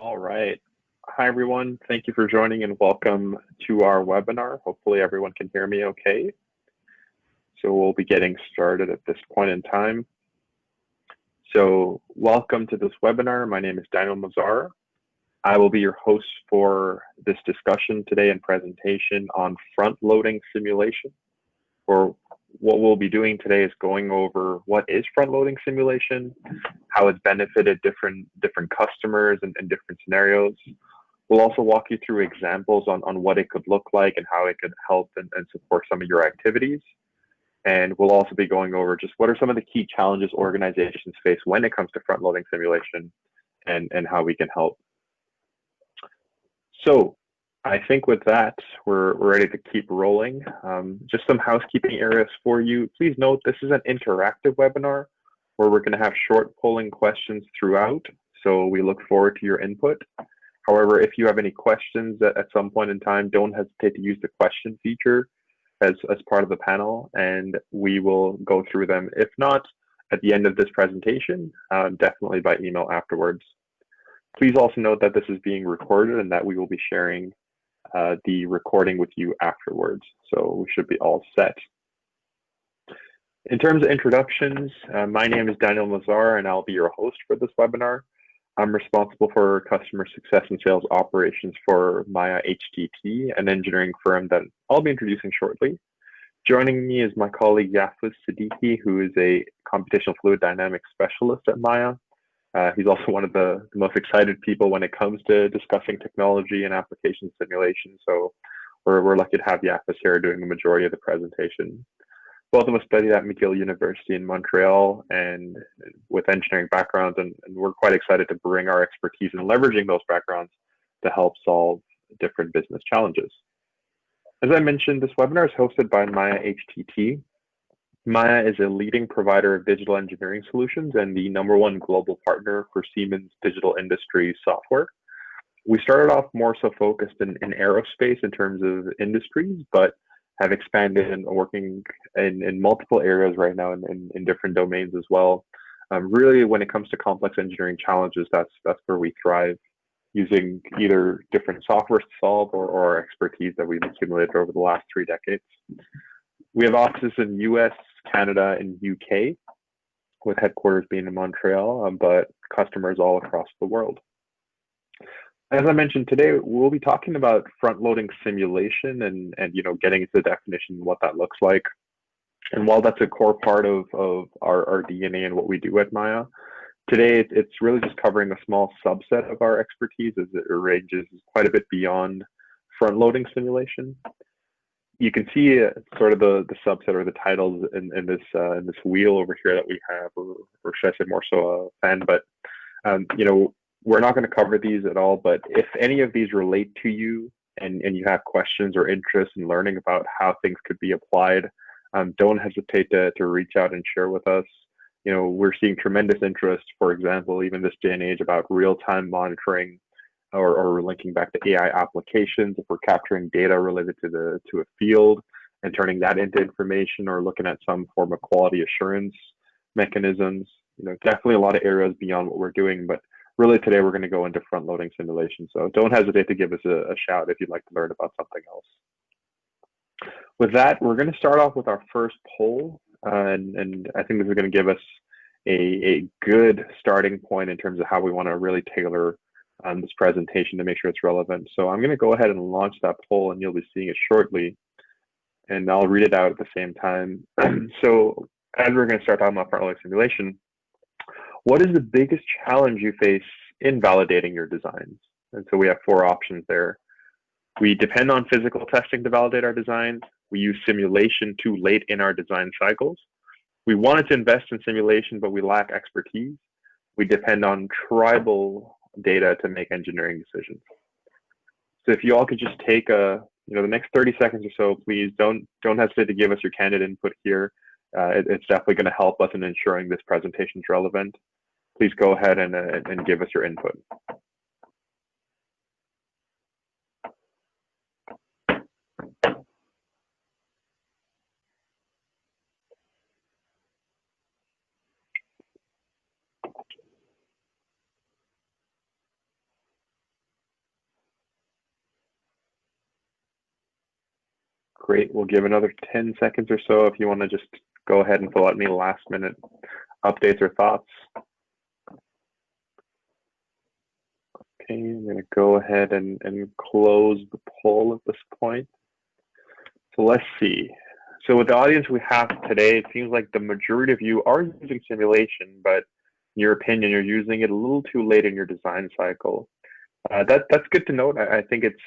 All right. Hi, everyone. Thank you for joining and welcome to our webinar. Hopefully everyone can hear me okay. So we'll be getting started at this point in time. So welcome to this webinar. My name is Daniel Mazar. I will be your host for this discussion today and presentation on front-loading simulation. Or what we'll be doing today is going over what is front-loading simulation, how it's benefited different customers and different scenarios. We'll also walk you through examples on what it could look like and how it could help and support some of your activities. And we'll also be going over just what are some of the key challenges organizations face when it comes to front-loading simulation and how we can help. So I think with that, we're ready to keep rolling. Just some housekeeping areas for you. Please note this is an interactive webinar where we're going to have short polling questions throughout. So we look forward to your input. However, if you have any questions at some point in time, don't hesitate to use the question feature as part of the panel, and we will go through them. If not, at the end of this presentation, definitely by email afterwards. Please also note that this is being recorded and that we will be sharing the recording with you afterwards. So we should be all set. In terms of introductions, my name is Daniel Mazar and I'll be your host for this webinar. I'm responsible for customer success and sales operations for Maya HTT, an engineering firm that I'll be introducing shortly. Joining me is my colleague Yafuz Siddiqui, who is a computational fluid dynamics specialist at Maya. He's also one of the most excited people when it comes to discussing technology and application simulation. So we're lucky to have Yafuz here doing the majority of the presentation. Both of us studied at McGill University in Montreal and with engineering backgrounds, and we're quite excited to bring our expertise in leveraging those backgrounds to help solve different business challenges. As I mentioned, this webinar is hosted by Maya HTT. Maya is a leading provider of digital engineering solutions and the #1 global partner for Siemens Digital Industries software. We started off more so focused in aerospace in terms of industries, but have expanded and working in multiple areas right now in different domains as well. Really, when it comes to complex engineering challenges, that's where we thrive, using either different software to solve or our expertise that we've accumulated over the last 3 decades. We have offices in US, Canada, and UK, with headquarters being in Montreal, but customers all across the world. As I mentioned today, we'll be talking about front-loading simulation and getting into the definition of what that looks like. And while that's a core part of our DNA and what we do at Maya, today it's really just covering a small subset of our expertise, as it ranges quite a bit beyond front-loading simulation. You can see sort of the subset or the titles in this wheel over here that we have, or should I say more so a fan, but we're not going to cover these at all, but if any of these relate to you and you have questions or interest in learning about how things could be applied, don't hesitate to reach out and share with us. We're seeing tremendous interest, for example, even this day and age, about real-time monitoring or linking back to AI applications, if we're capturing data related to a field and turning that into information, or looking at some form of quality assurance mechanisms. Definitely a lot of areas beyond what we're doing, but really today we're going to go into front-loading simulation. So don't hesitate to give us a shout if you'd like to learn about something else. With that, we're going to start off with our first poll, and I think this is going to give us a good starting point in terms of how we want to really tailor this presentation to make sure it's relevant. So I'm going to go ahead and launch that poll, and you'll be seeing it shortly, and I'll read it out at the same time. So as we're going to start talking about front-loading simulation, what is the biggest challenge you face in validating your designs? And so we have 4 options there. We depend on physical testing to validate our designs. We use simulation too late in our design cycles. We wanted to invest in simulation, but we lack expertise. We depend on tribal data to make engineering decisions. So if you all could just take the next 30 seconds or so, please don't hesitate to give us your candid input here. It's definitely going to help us in ensuring this presentation is relevant. Please go ahead and give us your input. Great. We'll give another 10 seconds or so if you want to just go ahead and fill out any last minute updates or thoughts. Okay, I'm going to go ahead and close the poll at this point. So let's see. So with the audience we have today, it seems like the majority of you are using simulation, but in your opinion, you're using it a little too late in your design cycle. That's good to note. I think it's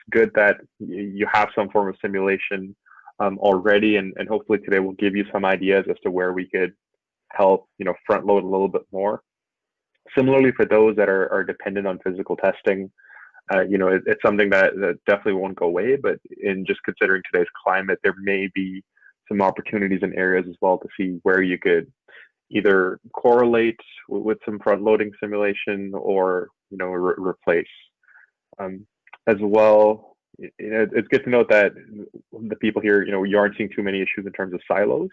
good that you have some form of simulation already, and hopefully today will give you some ideas as to where we could help front load a little bit more. Similarly, for those that are dependent on physical testing, it's something that definitely won't go away. But in just considering today's climate, there may be some opportunities in areas as well to see where you could either correlate with some front loading simulation or replace. As well, it's good to note that the people here, you aren't seeing too many issues in terms of silos,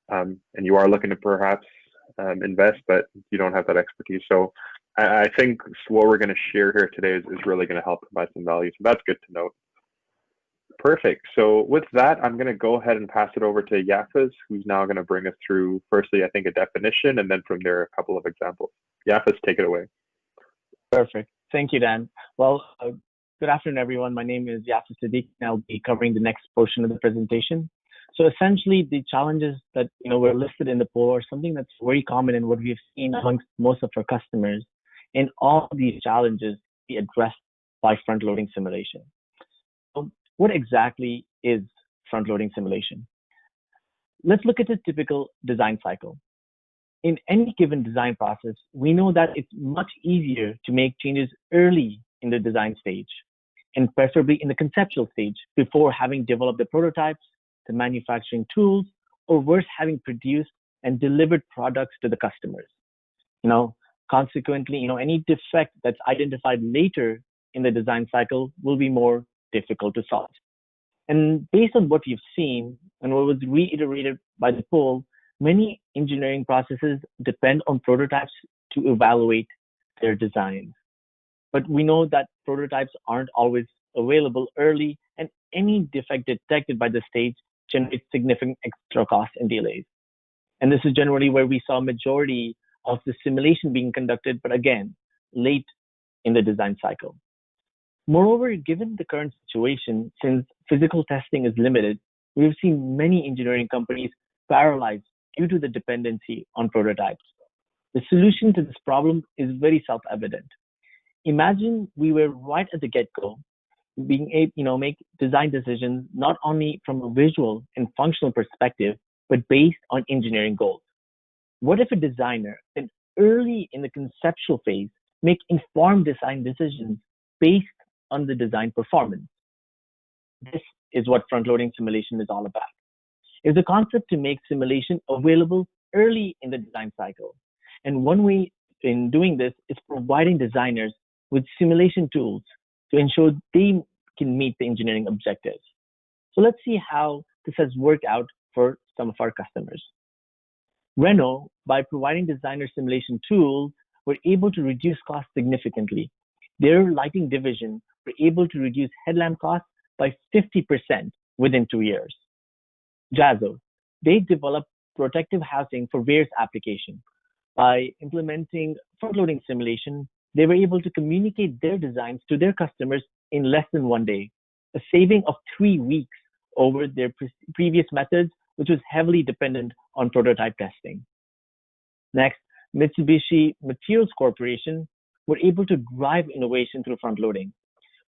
and you are looking to perhaps invest, but you don't have that expertise. So I think what we're going to share here today is really going to help provide some value. So that's good to note. Perfect. So with that, I'm going to go ahead and pass it over to Yafis, who's now going to bring us through, firstly, I think a definition, and then from there, a couple of examples. Yafis, take it away. Perfect. Thank you, Dan. Well, good afternoon, everyone. My name is Yafis Siddiq, and I'll be covering the next portion of the presentation. So essentially, the challenges that were listed in the poll are something that's very common in what we've seen amongst most of our customers. And all of these challenges be addressed by front-loading simulation. So what exactly is front-loading simulation? Let's look at a typical design cycle. In any given design process, we know that it's much easier to make changes early in the design stage, and preferably in the conceptual stage before having developed the prototypes, the manufacturing tools, or worse, having produced and delivered products to the customers. Consequently, any defect that's identified later in the design cycle will be more difficult to solve. And based on what you've seen and what was reiterated by the poll, many engineering processes depend on prototypes to evaluate their designs. But we know that prototypes aren't always available early, and any defect detected by the stage generates significant extra costs and delays. And this is generally where we saw majority of the simulation being conducted, but again, late in the design cycle. Moreover, given the current situation, since physical testing is limited, we've seen many engineering companies paralyzed due to the dependency on prototypes. The solution to this problem is very self-evident. Imagine we were right at the get-go, being able, make design decisions not only from a visual and functional perspective, but based on engineering goals. What if a designer can early in the conceptual phase make informed design decisions based on the design performance? This is what front-loading simulation is all about. It's the concept to make simulation available early in the design cycle. And one way in doing this is providing designers with simulation tools to ensure they can meet the engineering objectives. So let's see how this has worked out for some of our customers. Renault, by providing designer simulation tools, were able to reduce costs significantly. Their lighting division were able to reduce headlamp costs by 50% within 2 years. Jazo, they developed protective housing for various applications. By implementing front-loading simulation, they were able to communicate their designs to their customers in less than 1 day, a saving of 3 weeks over their previous methods, which was heavily dependent on prototype testing. Next, Mitsubishi Materials Corporation were able to drive innovation through front-loading.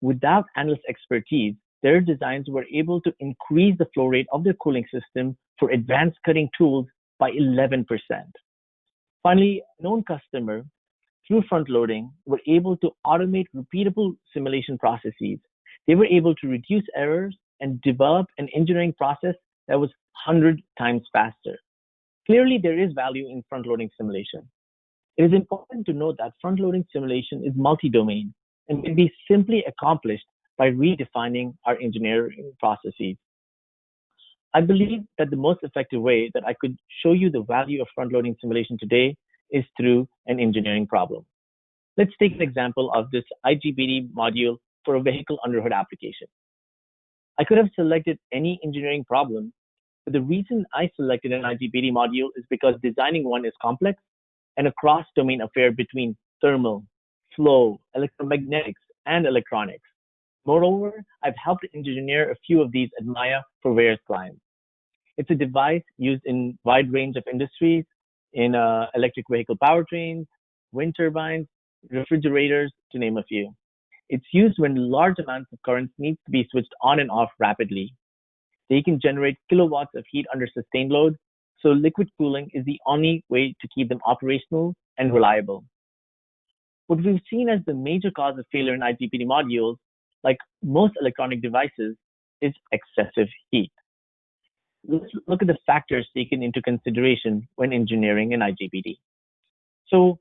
Without analyst expertise, their designs were able to increase the flow rate of their cooling system for advanced cutting tools by 11%. Finally, a known customer, through front-loading, were able to automate repeatable simulation processes. They were able to reduce errors and develop an engineering process that was 100 times faster. Clearly, there is value in front-loading simulation. It is important to note that front-loading simulation is multi-domain and can be simply accomplished by redefining our engineering processes. I believe that the most effective way that I could show you the value of front-loading simulation today is through an engineering problem. Let's take an example of this IGBT module for a vehicle under hood application. I could have selected any engineering problem, but the reason I selected an IGBT module is because designing one is complex and a cross-domain affair between thermal, flow, electromagnetics, and electronics. Moreover, I've helped engineer a few of these at Maya for various clients. It's a device used in wide range of industries, in electric vehicle powertrains, wind turbines, refrigerators, to name a few. It's used when large amounts of current needs to be switched on and off rapidly. They can generate kilowatts of heat under sustained load, so liquid cooling is the only way to keep them operational and reliable. What we've seen as the major cause of failure in IGBT modules, like most electronic devices, is excessive heat. Let's look at the factors taken into consideration when engineering an IGBT. So,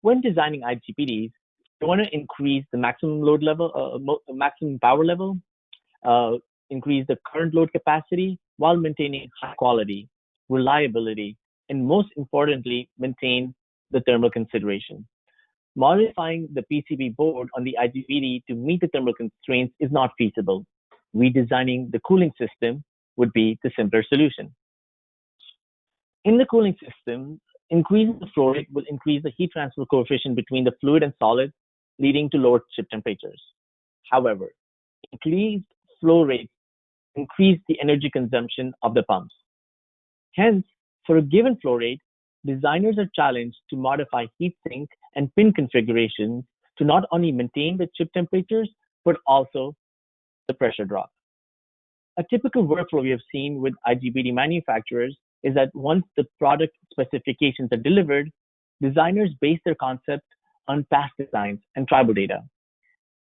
when designing IGBTs, you want to increase the maximum load level, maximum power level, uh, increase the current load capacity while maintaining high quality, reliability, and most importantly, maintain the thermal consideration. Modifying the PCB board on the IGBT to meet the thermal constraints is not feasible. Redesigning the cooling system would be the simpler solution. In the cooling system, increasing the flow rate will increase the heat transfer coefficient between the fluid and solid, leading to lower chip temperatures. However, increased flow rates increase the energy consumption of the pumps. Hence, for a given flow rate, designers are challenged to modify heatsink and pin configurations to not only maintain the chip temperatures, but also the pressure drop. A typical workflow we have seen with IGBT manufacturers is that once the product specifications are delivered, designers base their concept on past designs and tribal data.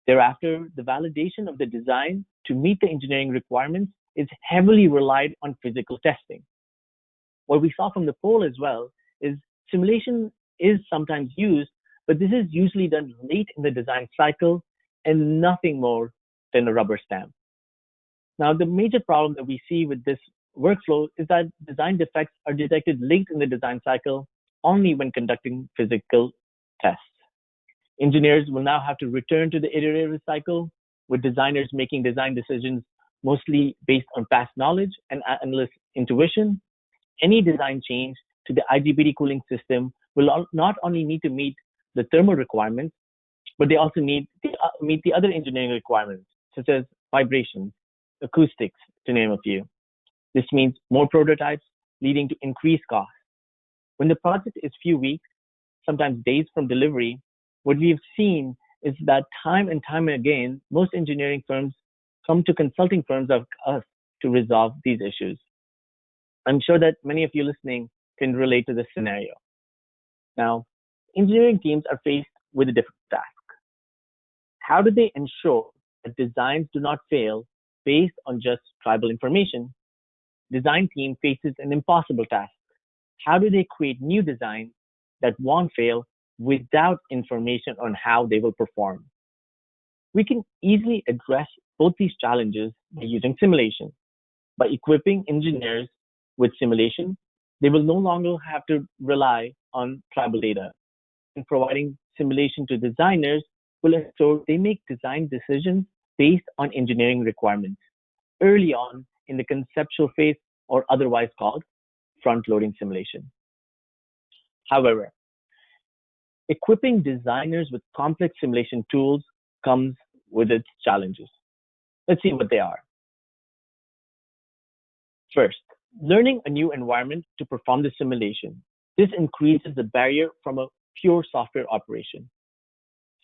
Thereafter, the validation of the design to meet the engineering requirements is heavily relied on physical testing. What we saw from the poll as well is simulation is sometimes used, but this is usually done late in the design cycle and nothing more than a rubber stamp. Now, the major problem that we see with this workflow is that design defects are detected late in the design cycle only when conducting physical tests. Engineers will now have to return to the iterative cycle, with designers making design decisions mostly based on past knowledge and analyst intuition. Any design change to the IGBT cooling system will not only need to meet the thermal requirements, but they also need to meet the other engineering requirements, such as vibrations, acoustics, to name a few. This means more prototypes, leading to increased costs. When the project is few weeks, sometimes days from delivery, what we've seen is that time and time again, most engineering firms come to consulting firms like us to resolve these issues. I'm sure that many of you listening can relate to this scenario. Now, engineering teams are faced with a different task. How do they ensure that designs do not fail based on just tribal information? Design team faces an impossible task. How do they create new designs that won't fail without information on how they will perform? We can easily address both these challenges by using simulation. By equipping engineers with simulation, they will no longer have to rely on tribal data. And providing simulation to designers will ensure they make design decisions based on engineering requirements early on in the conceptual phase, or otherwise called front-loading simulation. However, equipping designers with complex simulation tools comes with its challenges. Let's see what they are. First, learning a new environment to perform the simulation. This increases the barrier from a pure software operation.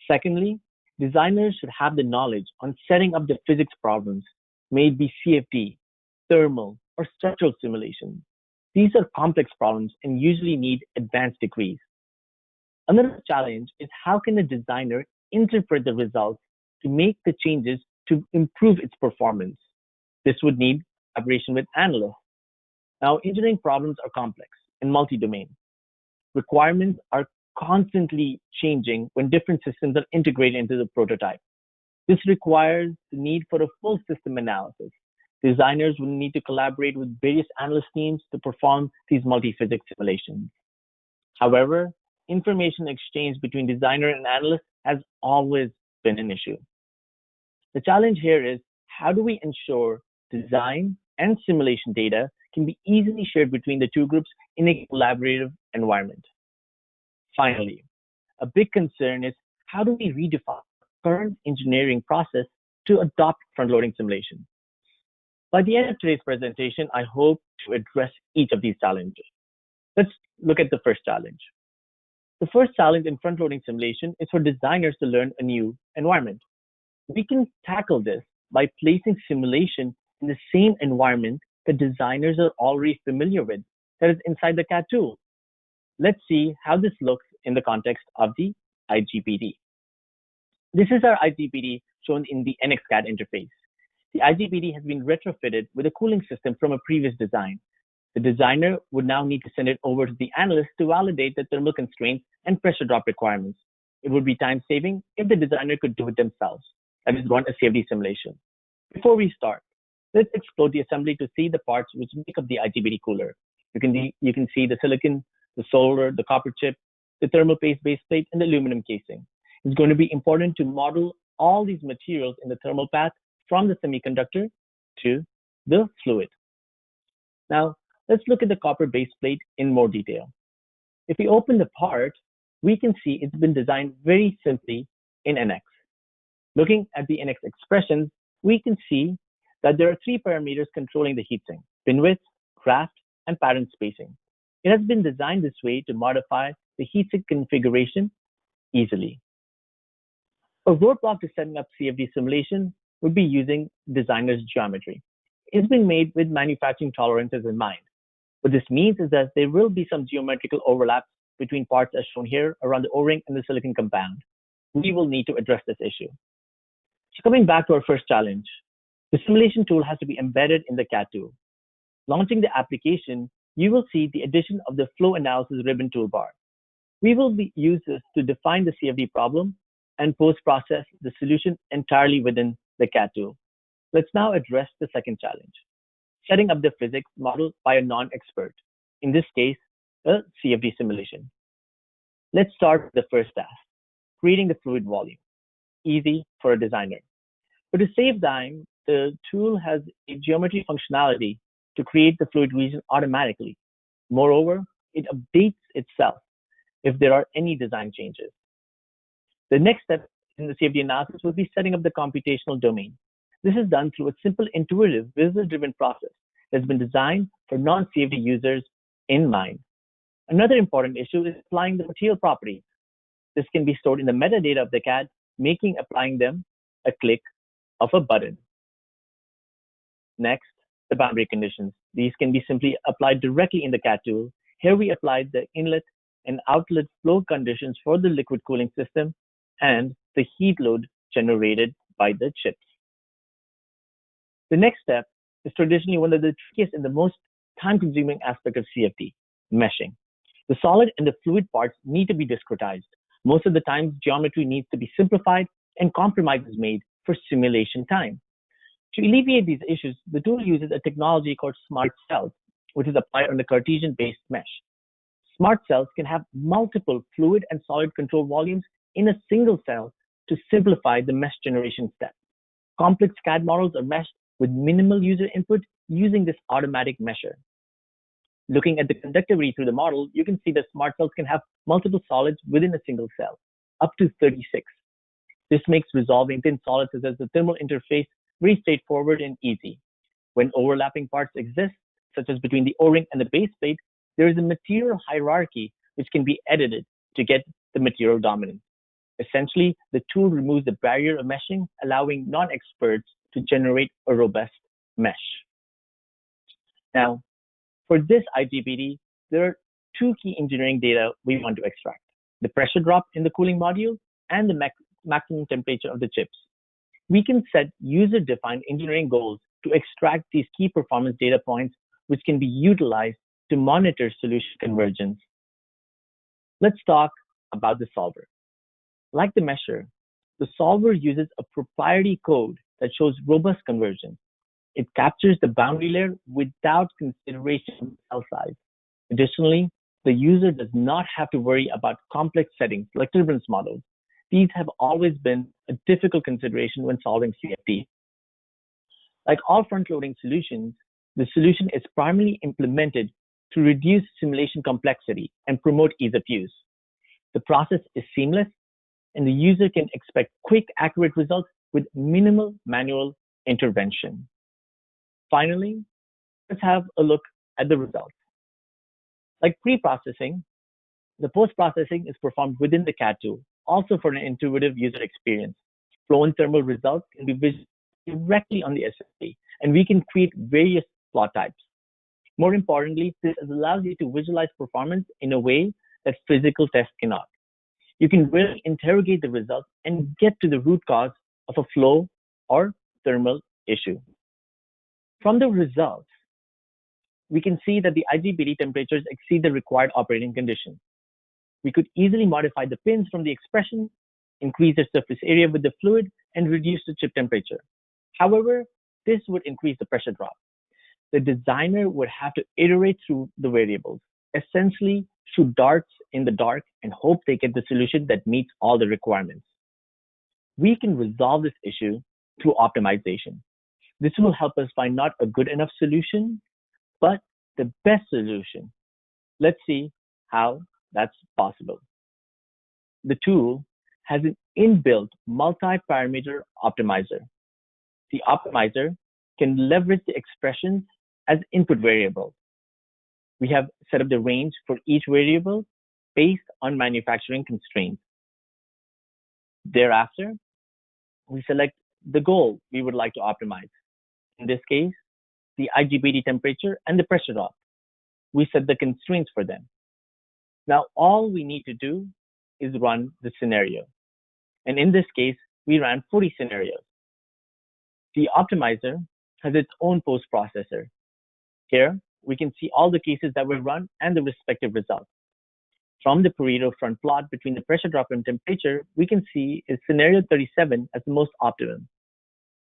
Secondly, designers should have the knowledge on setting up the physics problems, may it be CFD, thermal, or structural simulation. These are complex problems and usually need advanced degrees. Another challenge is how can a designer interpret the results to make the changes to improve its performance? This would need collaboration with analysts. Now, engineering problems are complex and multi-domain. Requirements are constantly changing when different systems are integrated into the prototype. This requires the need for a full system analysis. Designers will need to collaborate with various analyst teams to perform these multi-physics simulations. However, information exchange between designer and analyst has always been an issue. The challenge here is how do we ensure design and simulation data can be easily shared between the two groups in a collaborative environment. Finally, a big concern is how do we redefine current engineering process to adopt front-loading simulation? By the end of today's presentation, I hope to address each of these challenges. Let's look at the first challenge. The first challenge in front-loading simulation is for designers to learn a new environment. We can tackle this by placing simulation in the same environment that designers are already familiar with, that is inside the CAD tool. Let's see how this looks in the context of the IGPD. This is our IGPD shown in the NXCAD interface. The IGPD has been retrofitted with a cooling system from a previous design. The designer would now need to send it over to the analyst to validate the thermal constraints and pressure drop requirements. It would be time saving if the designer could do it themselves, that is, run a CFD simulation. Before we start, let's explore the assembly to see the parts which make up the IGPD cooler. You can see the silicon, the solder, the copper chip, the thermal paste base plate, and the aluminum casing. It's going to be important to model all these materials in the thermal path from the semiconductor to the fluid. Now, let's look at the copper base plate in more detail. If we open the part, we can see it's been designed very simply in NX. Looking at the NX expressions, we can see that there are three parameters controlling the heatsink: pin width, craft, and pattern spacing. It has been designed this way to modify the heatsink configuration easily. A roadblock to setting up CFD simulation would be using designer's geometry. It's been made with manufacturing tolerances in mind. What this means is that there will be some geometrical overlaps between parts as shown here around the O-ring and the silicon compound. We will need to address this issue. So coming back to our first challenge, the simulation tool has to be embedded in the CAD tool. Launching the application, you will see the addition of the flow analysis ribbon toolbar. We will use this to define the CFD problem and post-process the solution entirely within the CAD tool. Let's now address the second challenge: setting up the physics model by a non-expert, in this case, a CFD simulation. Let's start with the first task, creating the fluid volume. Easy for a designer. But to save time, the tool has a geometry functionality to create the fluid region automatically. Moreover, it updates itself if there are any design changes. The next step in the CFD analysis will be setting up the computational domain. This is done through a simple, intuitive, visual-driven process that has been designed for non-CFD users in mind. Another important issue is applying the material properties. This can be stored in the metadata of the CAD, making applying them a click of a button. Next, the boundary conditions. These can be simply applied directly in the CAD tool. Here we applied the inlet and outlet flow conditions for the liquid cooling system and the heat load generated by the chips. The next step is traditionally one of the trickiest and the most time-consuming aspect of CFD, meshing. The solid and the fluid parts need to be discretized. Most of the time, geometry needs to be simplified and compromises made for simulation time. To alleviate these issues, the tool uses a technology called Smart Cells, which is applied on the Cartesian-based mesh. Smart Cells can have multiple fluid and solid control volumes in a single cell to simplify the mesh generation step. Complex CAD models are meshed with minimal user input using this automatic mesher. Looking at the conductivity through the model, you can see that Smart Cells can have multiple solids within a single cell, up to 36. This makes resolving thin solids such as the thermal interface very straightforward and easy. When overlapping parts exist, such as between the O-ring and the base plate, there is a material hierarchy which can be edited to get the material dominance. Essentially, the tool removes the barrier of meshing, allowing non-experts to generate a robust mesh. Now, for this IGPD, there are two key engineering data we want to extract: the pressure drop in the cooling module and the maximum temperature of the chips. We can set user-defined engineering goals to extract these key performance data points, which can be utilized to monitor solution convergence. Let's talk about the solver. Like the mesher, the solver uses a proprietary code that shows robust convergence. It captures the boundary layer without consideration of cell size. Additionally, the user does not have to worry about complex settings like turbulence models. These have always been a difficult consideration when solving CFD. Like all front-loading solutions, the solution is primarily implemented to reduce simulation complexity and promote ease of use. The process is seamless, and the user can expect quick, accurate results with minimal manual intervention. Finally, let's have a look at the results. Like pre-processing, the post-processing is performed within the CAD tool, also for an intuitive user experience. Flow and thermal results can be visible directly on the SFD, and we can create various plot types. More importantly, this allows you to visualize performance in a way that physical tests cannot. You can really interrogate the results and get to the root cause of a flow or thermal issue. From the results, we can see that the IGBT temperatures exceed the required operating conditions. We could easily modify the pins from the expression, increase the surface area with the fluid, and reduce the chip temperature. However, this would increase the pressure drop. The designer would have to iterate through the variables, essentially shoot darts in the dark and hope they get the solution that meets all the requirements. We can resolve this issue through optimization. This will help us find not a good enough solution, but the best solution. Let's see how that's possible. The tool has an inbuilt multi-parameter optimizer. The optimizer can leverage the expressions as input variables. We have set up the range for each variable based on manufacturing constraints. Thereafter, we select the goal we would like to optimize. In this case, the IGBT temperature and the pressure drop. We set the constraints for them. Now, all we need to do is run the scenario. And in this case, we ran 40 scenarios. The optimizer has its own post-processor. Here, we can see all the cases that were run and the respective results. From the Pareto front plot between the pressure drop and temperature, we can see is scenario 37 as the most optimum.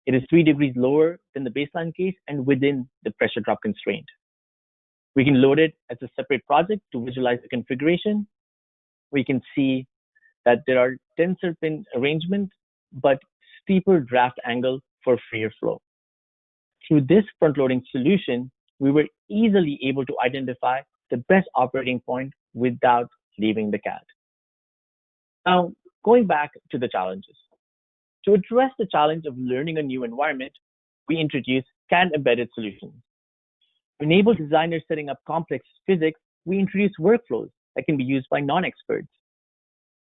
It is 3 degrees lower than the baseline case and within the pressure drop constraint. We can load it as a separate project to visualize the configuration. We can see that there are tensor pin arrangement, but steeper draft angle for freer flow. Through this front-loading solution, we were easily able to identify the best operating point without leaving the CAD. Now, going back to the challenges. To address the challenge of learning a new environment, we introduced CAD embedded solutions. To enable designers setting up complex physics, we introduced workflows that can be used by non-experts.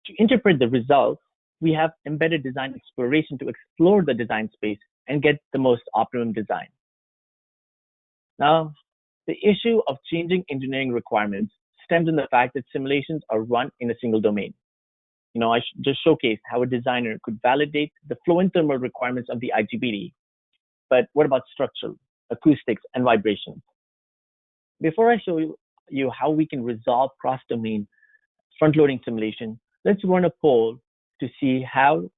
To interpret the results, we have embedded design exploration to explore the design space and get the most optimum design. Now, the issue of changing engineering requirements stems in the fact that simulations are run in a single domain. I just showcased how a designer could validate the flow and thermal requirements of the IGBT. But what about structural, acoustics, and vibrations? Before I show you how we can resolve cross-domain front-loading simulation, let's run a poll to see how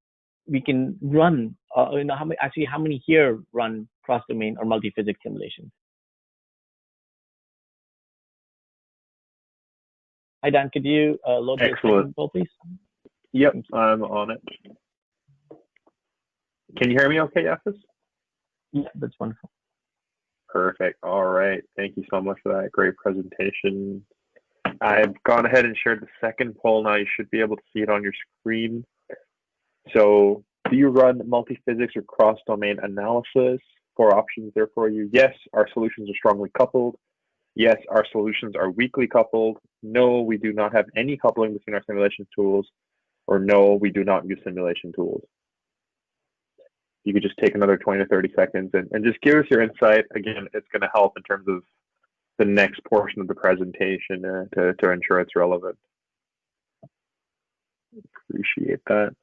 we can run, how many here run cross-domain or multi-physics simulations. Hi, Dan, could you load the second poll, please? Yep, I'm on it. Can you hear me okay, Yafis? Yeah, that's wonderful. Perfect. All right. Thank you so much for that great presentation. I've gone ahead and shared the second poll now. You should be able to see it on your screen. So, do you run multi-physics or cross-domain analysis? 4 options there for you. Yes, our solutions are strongly coupled. Yes, our solutions are weakly coupled. No, we do not have any coupling between our simulation tools. Or no, we do not use simulation tools. You could just take another 20 to 30 seconds and just give us your insight. Again, it's going to help in terms of the next portion of the presentation to ensure it's relevant. Appreciate that.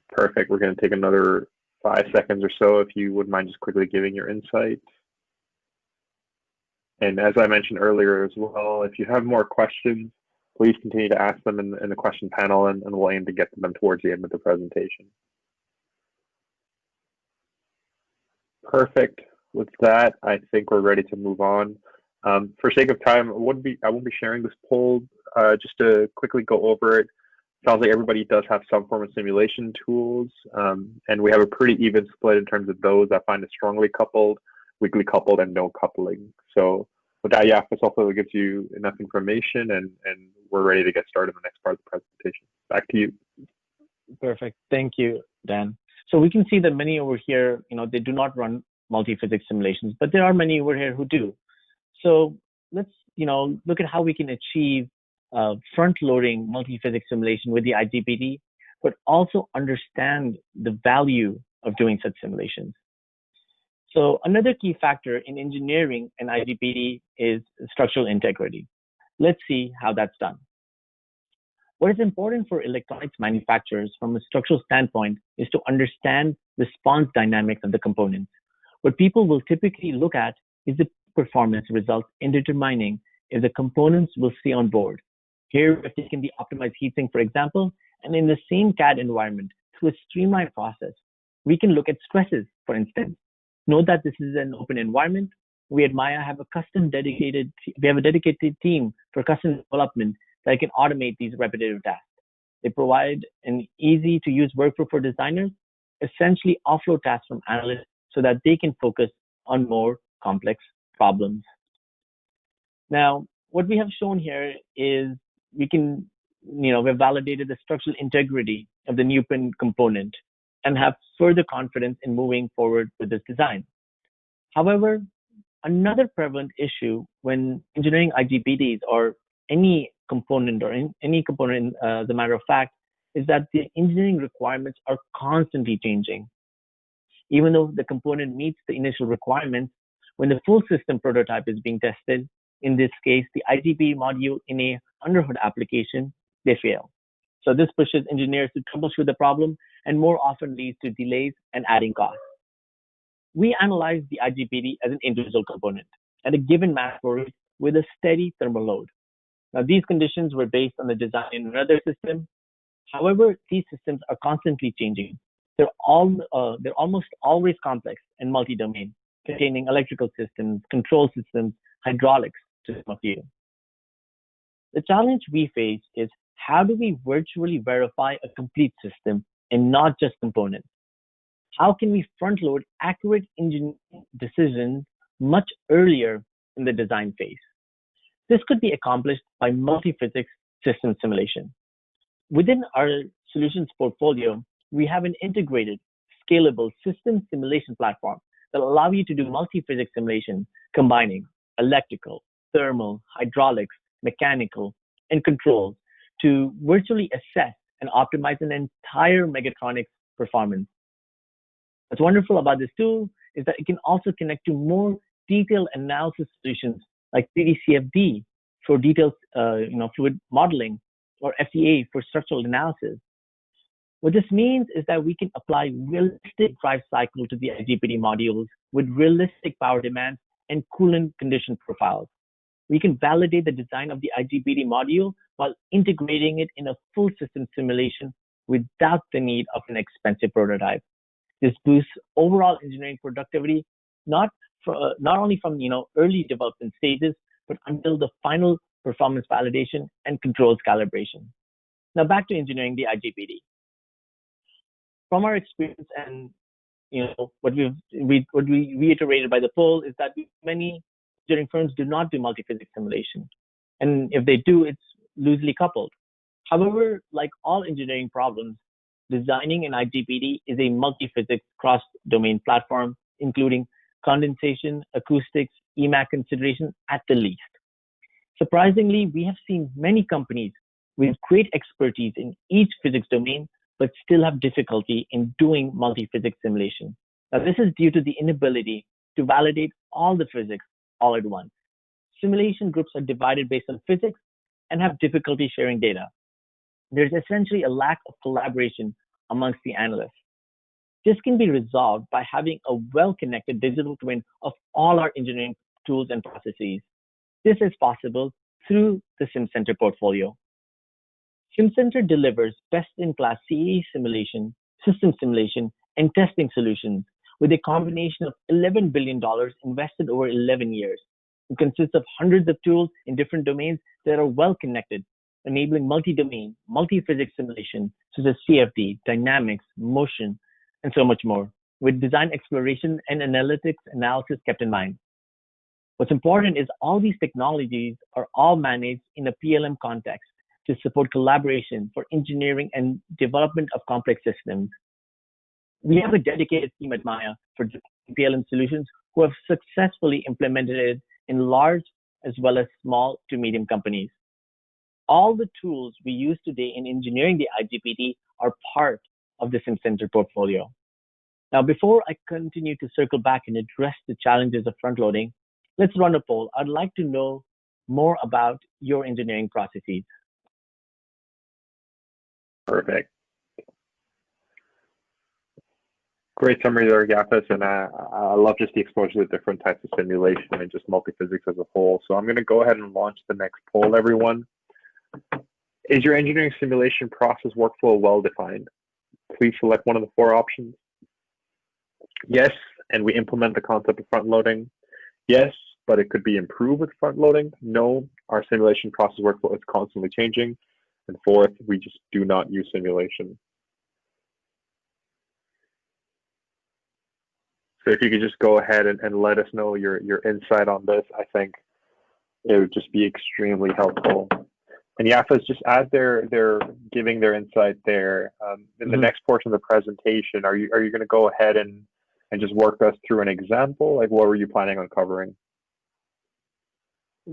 Perfect. We're going to take another 5 seconds or so if you wouldn't mind just quickly giving your insight. And as I mentioned earlier as well, if you have more questions, please continue to ask them in the question panel, and we'll aim to get to them towards the end of the presentation. Perfect. With that, I think we're ready to move on. For sake of time, I won't be sharing this poll. Just to quickly go over it. Sounds like everybody does have some form of simulation tools, and we have a pretty even split in terms of those that find it strongly coupled, weakly coupled, and no coupling. So with that, yeah, this hopefully gives you enough information, and we're ready to get started in the next part of the presentation. Back to you. Perfect. Thank you, Dan. So we can see that many over here, they do not run multi-physics simulations, but there are many over here who do. So let's, look at how we can achieve front-loading multi-physics simulation with the IGPT, but also understand the value of doing such simulations. So another key factor in engineering an IGPT is structural integrity. Let's see how that's done. What is important for electronics manufacturers from a structural standpoint is to understand response dynamics of the components. What people will typically look at is the performance results in determining if the components will stay on board. Here, we've taken the optimized heatsink, for example, and in the same CAD environment, through a streamlined process, we can look at stresses, for instance. Note that this is an open environment. We at Maya have a dedicated team for custom development that can automate these repetitive tasks. They provide an easy to use workflow for designers, essentially offload tasks from analysts so that they can focus on more complex problems. Now, what we have shown here is we've validated the structural integrity of the NewPin component and have further confidence in moving forward with this design. However, another prevalent issue when engineering IGPTs or any component as a matter of fact, is that the engineering requirements are constantly changing. Even though the component meets the initial requirements, when the full system prototype is being tested, in this case, the IGPT module in a underhood application, they fail. So this pushes engineers to troubleshoot the problem and more often leads to delays and adding costs. We analyze the IGPT as an individual component at a given mass flow rate with a steady thermal load. Now, these conditions were based on the design in another system. However, these systems are constantly changing. They're almost always complex and multi-domain, containing electrical systems, control systems, hydraulics, to name a few. The challenge we face is how do we virtually verify a complete system and not just components? How can we front-load accurate engineering decisions much earlier in the design phase? This could be accomplished by multi-physics system simulation. Within our solutions portfolio, we have an integrated, scalable system simulation platform that allow you to do multi-physics simulation, combining electrical, thermal, hydraulics, mechanical, and controls to virtually assess and optimize an entire mechatronics performance. What's wonderful about this tool is that it can also connect to more detailed analysis solutions like 3D CFD for detailed fluid modeling, or FEA for structural analysis. What this means is that we can apply realistic drive cycle to the IGPT modules with realistic power demands and coolant condition profiles. We can validate the design of the IGPT module while integrating it in a full system simulation without the need of an expensive prototype. This boosts overall engineering productivity, not only from early development stages, but until the final performance validation and controls calibration. Now back to engineering the IGPT. From our experience and what we reiterated by the poll is that many engineering firms do not do multi-physics simulation, and if they do, it's loosely coupled. However, like all engineering problems, designing an IGPT is a multi-physics cross-domain platform, including condensation, acoustics, EMAC consideration at the least. Surprisingly, we have seen many companies with great expertise in each physics domain, but still have difficulty in doing multi-physics simulation. Now, this is due to the inability to validate all the physics all at once. Simulation groups are divided based on physics and have difficulty sharing data. There's essentially a lack of collaboration amongst the analysts. This can be resolved by having a well-connected digital twin of all our engineering tools and processes. This is possible through the SimCenter portfolio. SimCenter delivers best-in-class CAE simulation, system simulation, and testing solutions with a combination of $11 billion invested over 11 years. It consists of hundreds of tools in different domains that are well connected, enabling multi-domain, multi-physics simulation, such as CFD, dynamics, motion, and so much more, with design exploration and analytics analysis kept in mind. What's important is all these technologies are all managed in a PLM context to support collaboration for engineering and development of complex systems. We have a dedicated team at Maya for PLM solutions who have successfully implemented it in large as well as small to medium companies. All the tools we use today in engineering the IGPT are part of the SimCenter portfolio. Now, before I continue to circle back and address the challenges of front-loading, let's run a poll. I'd like to know more about your engineering processes. Perfect. Great summary there, Yafis, and I love just the exposure to different types of simulation and just multi-physics as a whole. So I'm going to go ahead and launch the next poll, everyone. Is your engineering simulation process workflow well-defined? Please select one of the four options. Yes, and we implement the concept of front-loading. Yes, but it could be improved with front-loading. No, our simulation process workflow is constantly changing. And fourth, we just do not use simulation. So if you could just go ahead and let us know your insight on this, I think it would just be extremely helpful. And Yafis, just as they're giving their insight there, in the next portion of the presentation, are you going to go ahead and just work us through an example? Like, what were you planning on covering?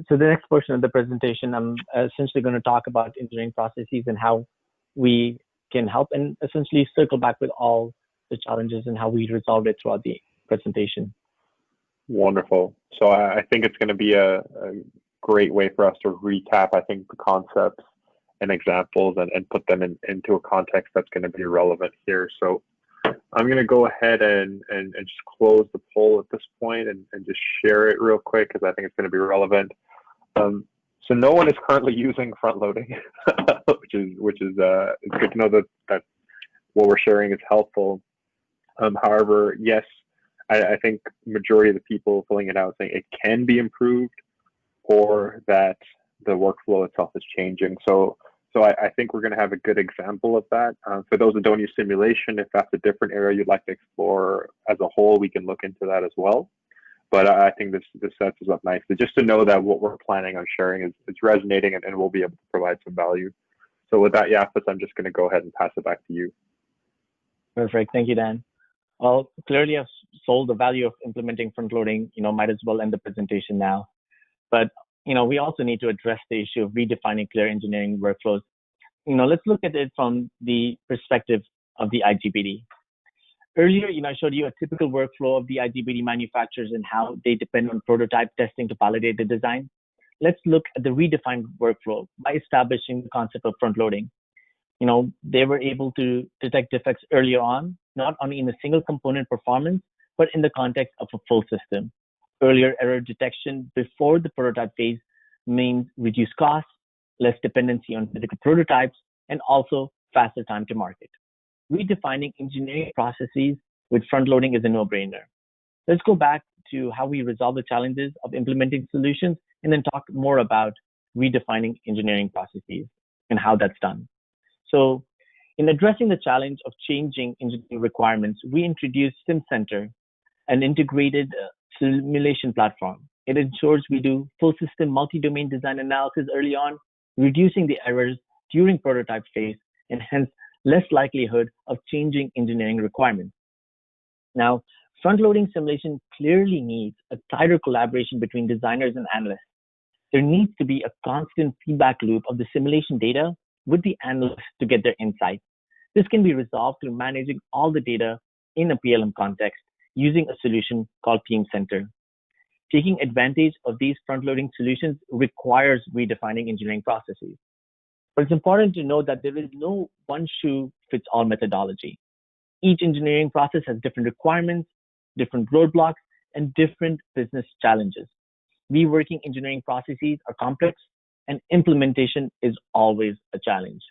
So the next portion of the presentation, I'm essentially going to talk about engineering processes and how we can help, and essentially circle back with all the challenges and how we resolved it throughout the presentation. Wonderful. So I think it's going to be a great way for us to recap, I think, the concepts and examples and put them into a context that's going to be relevant here. So I'm going to go ahead and just close the poll at this point and just share it real quick because I think it's going to be relevant. So no one is currently using front loading, which is it's good to know that what we're sharing is helpful. However, yes, I think majority of the people filling it out saying it can be improved or that the workflow itself is changing. So I think we're going to have a good example of that. For those that don't use simulation, if that's a different area you'd like to explore as a whole, we can look into that as well. But I think this sets us up nicely, just to know that what we're planning on sharing is resonating and we'll be able to provide some value. So with that, Yafis, I'm just going to go ahead and pass it back to you. Perfect. Thank you, Dan. Well, clearly I've sold the value of implementing front loading, might as well end the presentation now. But, we also need to address the issue of redefining clear engineering workflows. Let's look at it from the perspective of the IGBT. Earlier, I showed you a typical workflow of the IGBT manufacturers and how they depend on prototype testing to validate the design. Let's look at the redefined workflow by establishing the concept of front loading. They were able to detect defects earlier on, not only in a single component performance, but in the context of a full system. Earlier error detection before the prototype phase means reduced costs, less dependency on physical prototypes, and also faster time to market. Redefining engineering processes with front loading is a no-brainer. Let's go back to how we resolve the challenges of implementing solutions and then talk more about redefining engineering processes and how that's done. So in addressing the challenge of changing engineering requirements, we introduced SimCenter, an integrated simulation platform. It ensures we do full system multi-domain design analysis early on, reducing the errors during prototype phase, and hence less likelihood of changing engineering requirements. Now, front-loading simulation clearly needs a tighter collaboration between designers and analysts. There needs to be a constant feedback loop of the simulation data with the analysts to get their insights. This can be resolved through managing all the data in a PLM context using a solution called Teamcenter. Taking advantage of these front-loading solutions requires redefining engineering processes. But it's important to note that there is no one-shoe-fits-all methodology. Each engineering process has different requirements, different roadblocks, and different business challenges. Reworking engineering processes are complex, and implementation is always a challenge.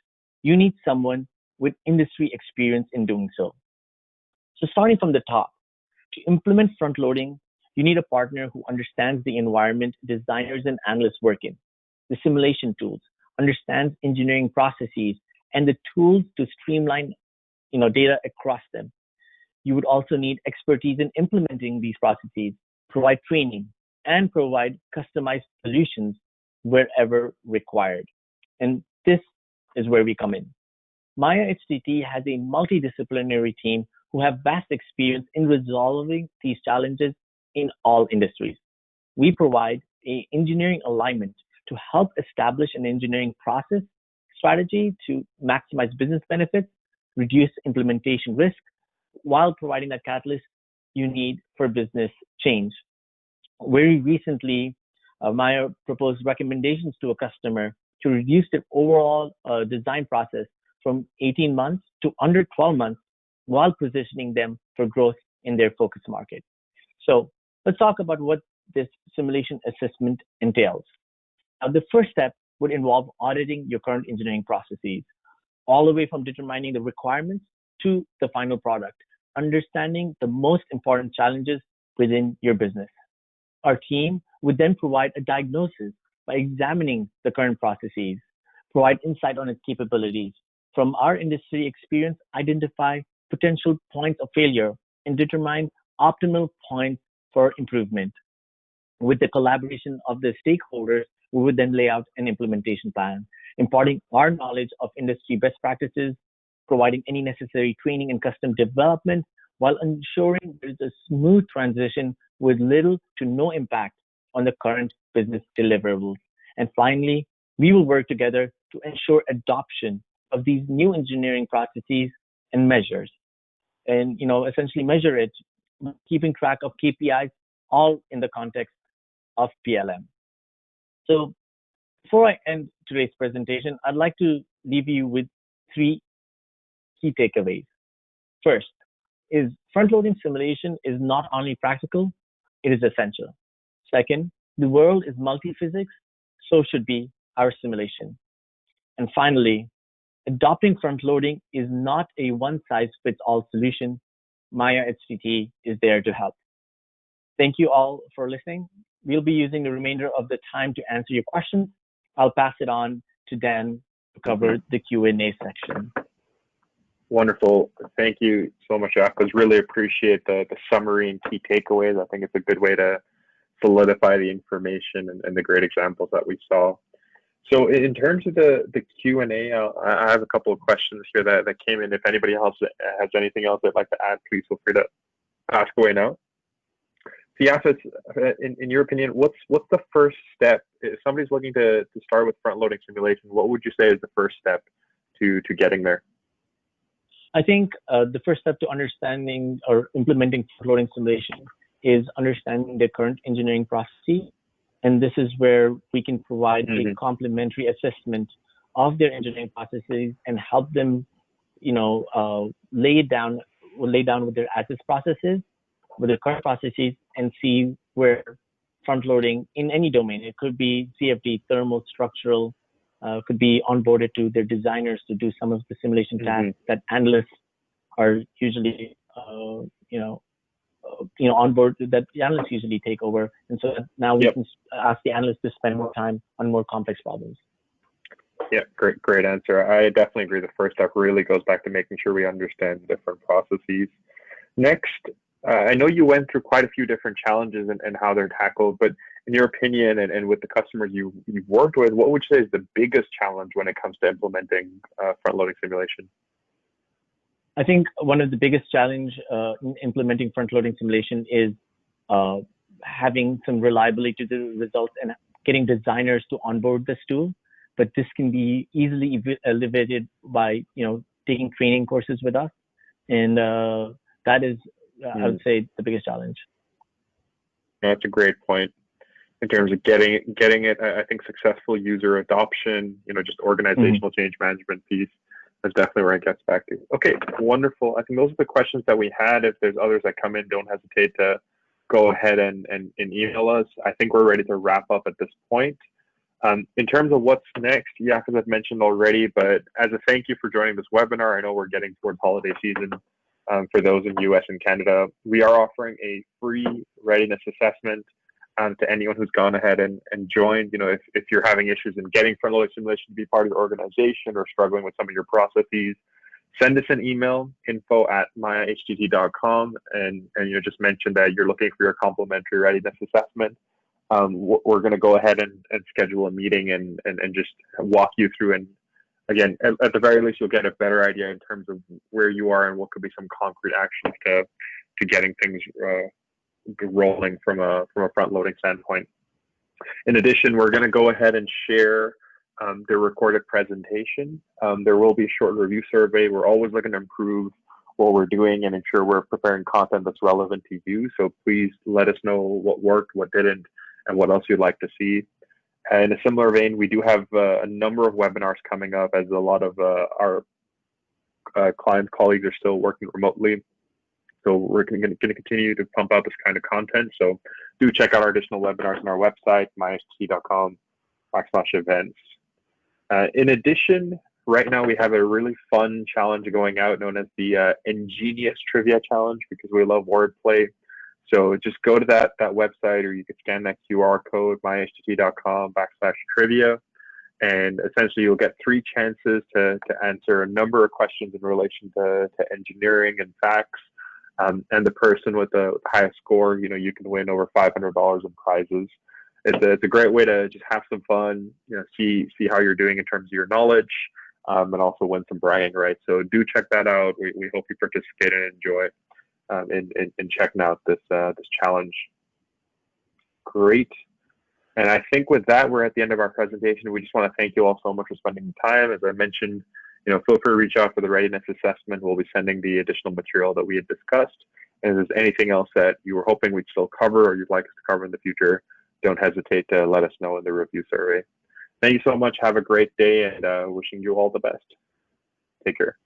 You need someone with industry experience in doing so. So starting from the top, To implement front loading, you need a partner who understands the environment designers and analysts work in, the simulation tools, understands engineering processes, and the tools to streamline data across them. You would also need expertise in implementing these processes, provide training, and provide customized solutions wherever required. And this is where we come in. Maya HTT has a multidisciplinary team who have vast experience in resolving these challenges in all industries. We provide a engineering alignment to help establish an engineering process strategy to maximize business benefits, reduce implementation risk, while providing that catalyst you need for business change. Very recently, Maya proposed recommendations to a customer to reduce their overall design process from 18 months to under 12 months while positioning them for growth in their focus market. So let's talk about what this simulation assessment entails. Now, the first step would involve auditing your current engineering processes, all the way from determining the requirements to the final product, understanding the most important challenges within your business. Our team would then provide a diagnosis by examining the current processes, provide insight on its capabilities. From our industry experience, identify potential points of failure and determine optimal points for improvement. With the collaboration of the stakeholders, we would then lay out an implementation plan, imparting our knowledge of industry best practices, providing any necessary training and custom development, while ensuring there is a smooth transition with little to no impact on the current business deliverables. And finally, we will work together to ensure adoption of these new engineering processes and measures. And essentially measure it, keeping track of KPIs, all in the context of PLM. So before I end today's presentation, I'd like to leave you with three key takeaways. First is front-loading simulation is not only practical, it is essential. Second, the world is multi-physics, so should be our simulation. And finally, adopting front-loading is not a one-size-fits-all solution. Maya HTT is there to help. Thank you all for listening. We'll be using the remainder of the time to answer your questions. I'll pass it on to Dan to cover the Q&A section. Wonderful. Thank you so much, Akos. Really appreciate the summary and key takeaways. I think it's a good way to solidify the information and the great examples that we saw. So in terms of the Q&A, I have a couple of questions here that came in. If anybody else has anything else they'd like to add, please feel free to ask away now. So Yafis, in your opinion, what's the first step? If somebody's looking to start with front-loading simulation, what would you say is the first step to getting there? I think the first step to understanding or implementing front-loading simulation is understanding the current engineering processes. And this is where we can provide a complementary assessment of their engineering processes and help them, lay down with their as-is processes, with their current processes, and see where front-loading in any domain, it could be CFD, thermal, structural, could be onboarded to their designers to do some of the simulation tasks that analysts are usually, on board, that the analysts usually take over. And so now we can ask the analysts to spend more time on more complex problems. Yeah, great answer. I definitely agree. The first step really goes back to making sure we understand different processes. Next, I know you went through quite a few different challenges and how they're tackled, but in your opinion and with the customers you've worked with, what would you say is the biggest challenge when it comes to implementing front-loading simulation? I think one of the biggest challenge in implementing front-loading simulation is having some reliability to the results and getting designers to onboard this tool. But this can be easily elevated by taking training courses with us, and that is, I would say, the biggest challenge. That's a great point. In terms of getting it, I think successful user adoption, just organizational change management piece. That's definitely where it gets back to. Okay, wonderful. I think those are the questions that we had. If there's others that come in, don't hesitate to go ahead and email us. I think we're ready to wrap up at this point. In terms of what's next, Yafis I've mentioned already, but as a thank you for joining this webinar, I know we're getting towards holiday season. For those in US and Canada, we are offering a free readiness assessment to anyone who's gone ahead and joined. If you're having issues in getting front loading simulation to be part of your organization or struggling with some of your processes, send us an email, info@mayahtt.com, and just mention that you're looking for your complimentary readiness assessment. We're going to go ahead and schedule a meeting and just walk you through. And again, at the very least, you'll get a better idea in terms of where you are and what could be some concrete actions to getting things rolling from a front loading standpoint. In addition, we're going to go ahead and share the recorded presentation. There will be a short review survey. We're always looking to improve what we're doing and ensure we're preparing content that's relevant to you. So please let us know what worked, what didn't, and what else you'd like to see. In a similar vein, we do have a number of webinars coming up, as a lot of our clients, colleagues are still working remotely. So we're going to continue to pump out this kind of content. So do check out our additional webinars on our website, myahtt.com/events. In addition, right now we have a really fun challenge going out known as the Ingenious Trivia Challenge, because we love wordplay. So just go to that website, or you can scan that QR code, myahtt.com/trivia. And essentially you'll get 3 chances to answer a number of questions in relation to engineering and facts. And the person with the highest score, you can win over $500 in prizes. It's a great way to just have some fun, see how you're doing in terms of your knowledge, and also win some bragging rights. So do check that out. We hope you participate and enjoy in checking out this challenge. Great. And I think with that, we're at the end of our presentation. We just want to thank you all so much for spending the time. As I mentioned, feel free to reach out for the readiness assessment. We'll be sending the additional material that we had discussed. And if there's anything else that you were hoping we'd still cover or you'd like us to cover in the future, don't hesitate to let us know in the review survey. Thank you so much. Have a great day, and wishing you all the best. Take care.